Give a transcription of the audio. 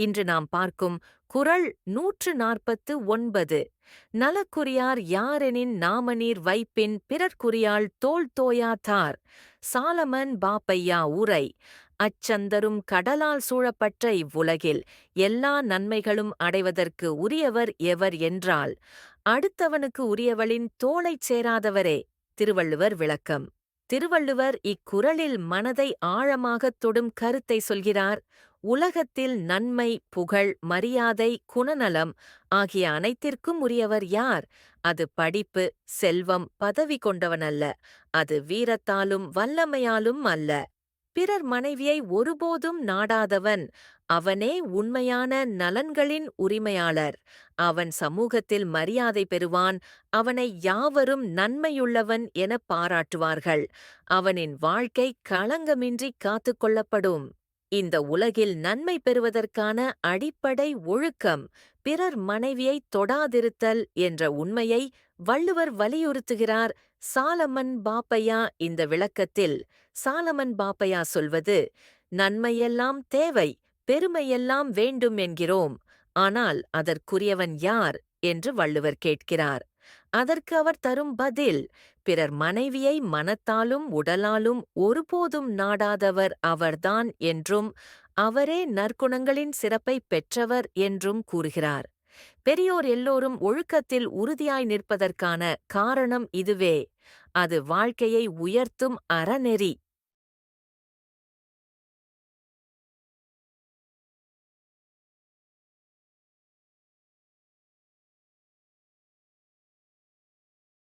இன்று நாம் பார்க்கும் குறள் 149. நலக்குரியார் யாரெனின் நாமநீர் வைப்பின் பிறர்க்குரியாள் தோள் தோயாதார். சாலமன் பாப்பையா உரை. அச்சந்தரும் கடலால் சூழப்பட்ட இவ்வுலகில் எல்லா நன்மைகளும் அடைவதற்கு உரியவர் எவர் என்றால் அடுத்தவனுக்கு உரியவளின் தோளைச் சேராதவரே. திருவள்ளுவர் விளக்கம். திருவள்ளுவர் இக்குறளில் மனதை ஆழமாகத் தொடும் கருத்தை சொல்கிறார். உலகத்தில் நன்மை, புகழ், மரியாதை, குணநலம் ஆகிய அனைத்திற்கும் உரியவர் யார்? அது படிப்பு, செல்வம், பதவி கொண்டவனல்ல. அது வீரத்தாலும் வல்லமையாலும் அல்ல. பிறர் மனைவியை ஒருபோதும் நாடாதவன் அவனே உண்மையான நலன்களின் உரிமையாளர். அவன் சமூகத்தில் மரியாதை பெறுவான். அவனை யாவரும் நன்மையுள்ளவன் எனப் பாராட்டுவார்கள். அவனின் வாழ்க்கை களங்கமின்றி காத்துக்கொள்ளப்படும். இந்த உலகில் நன்மை பெறுவதற்கான அடிப்படை ஒழுக்கம் பிறர் மனைவியை தொடாதிருத்தல் என்ற உண்மையை வள்ளுவர் வலியுறுத்துகிறார். சாலமன் பாப்பையா இந்த விளக்கத்தில் சாலமன் பாப்பையா சொல்வது, நன்மையெல்லாம் தேவை, பெருமையெல்லாம் வேண்டும் என்கிறோம். ஆனால் அதற்குரியவன் யார் என்று வள்ளுவர் கேட்கிறார். அதற்கு அவர் தரும் பதில், பிறர் மனைவியை மனத்தாலும் உடலாலும் ஒருபோதும் நாடாதவர் அவர்தான் என்றும் அவரே நற்குணங்களின் சிறப்பை பெற்றவர் என்றும் கூறுகிறார். பெரியோர் எல்லோரும் ஒழுக்கத்தில் உறுதியாய் நிற்பதற்கான காரணம் இதுவே. அது வாழ்க்கையை உயர்த்தும் அறநெறி.